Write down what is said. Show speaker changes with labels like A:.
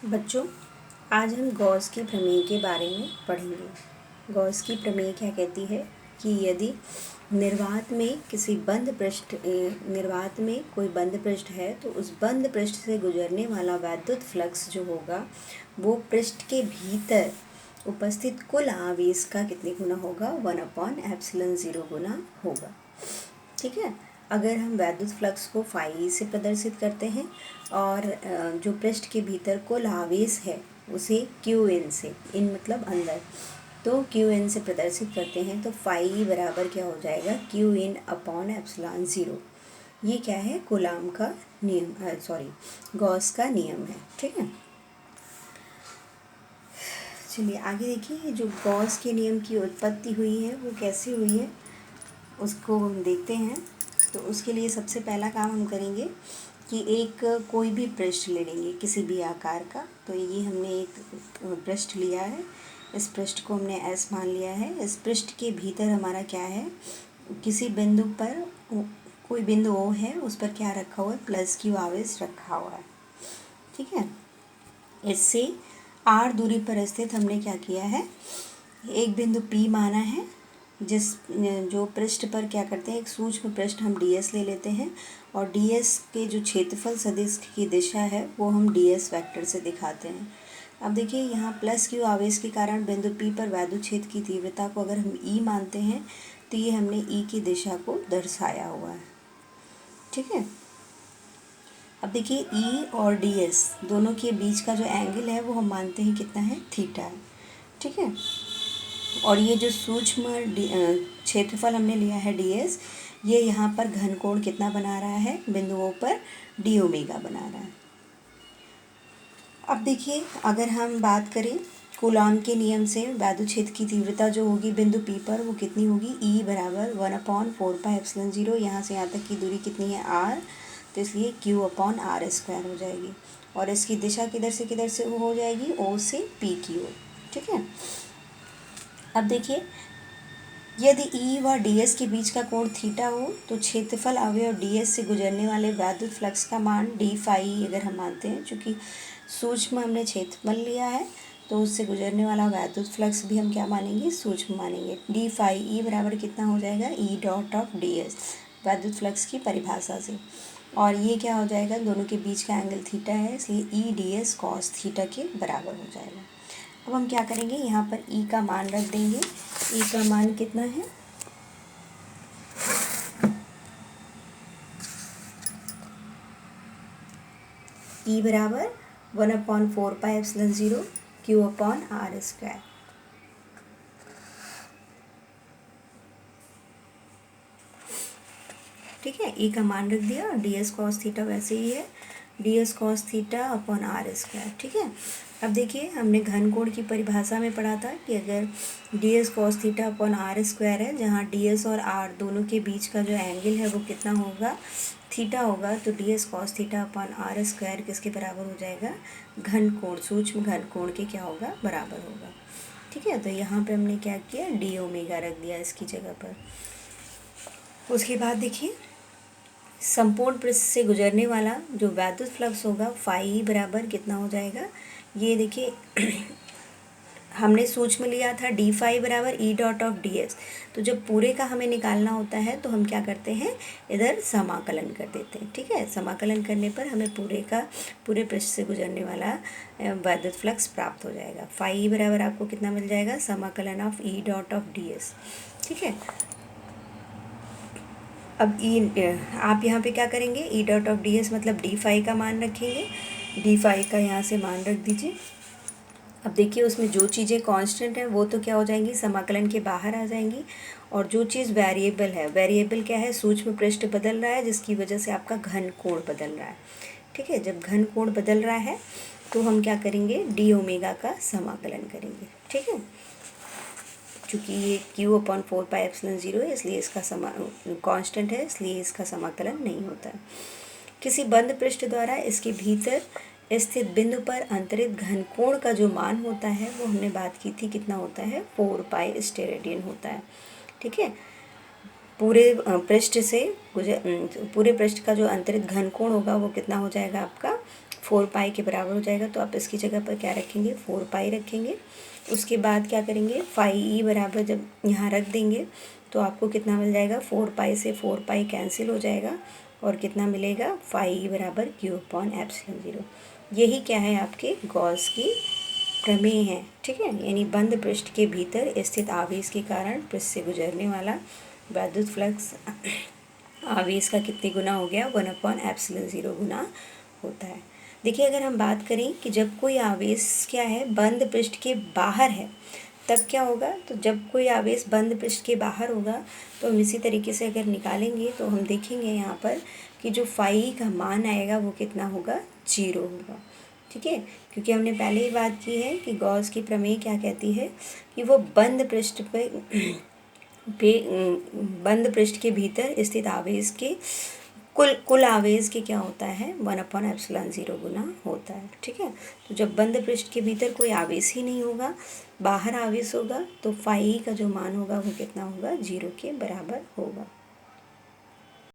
A: बच्चों, आज हम गॉस की प्रमेय के बारे में पढ़ेंगे। गॉस की प्रमेय क्या कहती है कि यदि निर्वात में कोई बंद पृष्ठ है तो उस बंद पृष्ठ से गुजरने वाला वैद्युत फ्लक्स जो होगा वो पृष्ठ के भीतर उपस्थित कुल आवेश का कितने गुना होगा, 1/ε0 गुना होगा। ठीक है। अगर हम वैद्युत फ्लक्स को फाई से प्रदर्शित करते हैं और जो पृष्ठ के भीतर कुल आवेश है उसे क्यू एन से, इन मतलब अंदर, तो क्यू एन से प्रदर्शित करते हैं तो फाई बराबर क्या हो जाएगा, क्यू इन अपॉन एप्सिलॉन 0। ये क्या है, कूलाम का नियम, गॉस का नियम है। ठीक है। चलिए आगे देखिए, जो गॉस के नियम की उत्पत्ति हुई है वो कैसे हुई है उसको हम देखते हैं। तो उसके लिए सबसे पहला काम हम करेंगे कि एक कोई भी पृष्ठ ले लेंगे किसी भी आकार का। तो ये हमने एक पृष्ठ लिया है, इस पृष्ठ को हमने एस मान लिया है। इस पृष्ठ के भीतर हमारा क्या है, किसी बिंदु पर कोई बिंदु ओ है, उस पर क्या रखा हुआ है, प्लस क्यू आवेश रखा हुआ है। ठीक है। इससे आर दूरी पर स्थित हमने क्या किया है, एक बिंदु पी माना है, जो पृष्ठ पर क्या करते हैं, एक सूक्ष्म पृष्ठ हम ds ले लेते हैं और ds के जो क्षेत्रफल सदिश की दिशा है वो हम ds वेक्टर से दिखाते हैं। अब देखिए यहाँ प्लस क्यू आवेश के कारण बिंदु P पर वैद्युत क्षेत्र की तीव्रता को अगर हम E मानते हैं तो ये हमने E की दिशा को दर्शाया हुआ है। ठीक है। अब देखिए E और ds दोनों के बीच का जो एंगल है वो हम मानते हैं कितना है, थीटा है। ठीक है। और ये जो सूक्ष्म क्षेत्रफल हमने लिया है ds, ये यहाँ पर घन कोण कितना बना रहा है, बिंदुओं पर d ओमेगा बना रहा है। अब देखिए अगर हम बात करें कूलॉम के नियम से, वैद्युत क्षेत्र की तीव्रता जो होगी बिंदु P पर वो कितनी होगी, E बराबर 1/4πε0। यहाँ से यहाँ तक की दूरी कितनी है, r, तो इसलिए Q/r² हो जाएगी। और इसकी दिशा किधर से वो हो जाएगी, O से P की ओर। ठीक है। अब देखिए यदि E व ds के बीच का कोण थीटा हो तो क्षेत्रफल अवयव ds से गुजरने वाले वैद्युत फ्लक्स का मान d फाई अगर हम मानते हैं, चूँकि सूक्ष्म हमने क्षेत्रफल लिया है तो उससे गुजरने वाला वैद्युत फ्लक्स भी हम क्या मानेंगे, सूक्ष्म मानेंगे। d फाई E बराबर कितना हो जाएगा, E डॉट ऑफ ds, वैद्युत फ्लक्स की परिभाषा से। और ये क्या हो जाएगा, दोनों के बीच का एंगल थीटा है, इसलिए E ds कॉस थीटा के बराबर हो जाएगा। अब हम क्या करेंगे, यहाँ पर E का मान रख देंगे। E का मान कितना है, E बराबर 1/4πε0 Q/r²। ठीक है। E का मान रख दिया और ds cos थीटा वैसे ही है, ds cos theta upon r²। ठीक है। अब देखिए हमने घन कोण की परिभाषा में पढ़ा था कि अगर ds cos theta upon r² है, जहाँ ds और r दोनों के बीच का जो एंगल है वो कितना होगा, थीटा होगा, तो ds cos theta upon r² किसके बराबर हो जाएगा, घन कोण, सूक्ष्म घन कोण के क्या होगा, बराबर होगा। ठीक है। तो यहाँ पे हमने क्या किया, d ओमेगा रख दिया इसकी जगह पर। उसके बाद देखिए संपूर्ण पृष्ठ से गुजरने वाला जो वैद्युत फ्लक्स होगा फाई बराबर कितना हो जाएगा, ये देखिए हमने सूक्ष्म लिया था d फाई बराबर E डॉट ऑफ ds। तो जब पूरे का हमें निकालना होता है तो हम क्या करते हैं, इधर समाकलन कर देते हैं। ठीक है। समाकलन करने पर हमें पूरे पृष्ठ से गुजरने वाला वैद्युत फ्लक्स प्राप्त हो जाएगा। फाई बराबर आपको कितना मिल जाएगा, समाकलन of E dot of ds। ठीक है। अब आप यहाँ पे क्या करेंगे, E डॉट ऑफ ds मतलब d फाई का मान रखेंगे, d फाई का यहाँ से मान रख दीजिए। अब देखिए उसमें जो चीज़ें कांस्टेंट हैं वो तो क्या हो जाएंगी, समाकलन के बाहर आ जाएंगी, और जो चीज़ वेरिएबल है, वेरिएबल क्या है, सूक्ष्म पृष्ठ बदल रहा है जिसकी वजह से आपका घन कोण बदल रहा है। ठीक है। जब घन कोण बदल रहा है तो हम क्या करेंगे, d ओमेगा का समाकलन करेंगे। ठीक है। चूँकि ये Q/4πε0 है इसलिए इसका कांस्टेंट है, इसलिए इसका समाकलन नहीं होता है। किसी बंद पृष्ठ द्वारा इसके भीतर स्थित बिंदु पर अंतरित घन कोण का जो मान होता है वो हमने बात की थी, कितना होता है, 4π स्टेरेडियन होता है। ठीक है। पूरे पृष्ठ का जो अंतरित घन कोण होगा वो कितना हो जाएगा आपका, 4 पाई के बराबर हो जाएगा। तो आप इसकी जगह पर क्या रखेंगे, 4 पाई रखेंगे। उसके बाद क्या करेंगे, फाई ई बराबर जब यहाँ रख देंगे तो आपको कितना मिल जाएगा, 4 पाई से 4 पाई कैंसिल हो जाएगा और कितना मिलेगा, फाई ई बराबर क्यू अपॉन एप्सिलॉन ज़ीरो। यही क्या है, आपके गॉस की प्रमेय है, ठीक है। यानी बंद पृष्ठ के भीतर स्थित आवेश के कारण पृष्ठ से गुजरने वाला वैद्युत फ्लक्स आवेश का कितने गुना हो गया, 1/एप्सिलॉन 0 गुना होता है। देखिए अगर हम बात करें कि जब कोई आवेश क्या है, बंद पृष्ठ के बाहर है, तब क्या होगा, तो जब कोई आवेश बंद पृष्ठ के बाहर होगा तो हम इसी तरीके से अगर निकालेंगे तो हम देखेंगे यहाँ पर कि जो फाई का मान आएगा वो कितना होगा, 0 होगा, ठीक है। क्योंकि हमने पहले ही बात की है कि गॉस की प्रमेय क्या कहती है कि वो बंद पृष्ठ पे बंद पृष्ठ के भीतर स्थित आवेश के कुल आवेश के क्या होता है, 1/एप्सिलॉन 0 गुना होता है, ठीक है। तो जब बंद पृष्ठ के भीतर कोई आवेश ही नहीं होगा, बाहर आवेश होगा, तो फाई का जो मान होगा वो कितना होगा, 0 के बराबर होगा।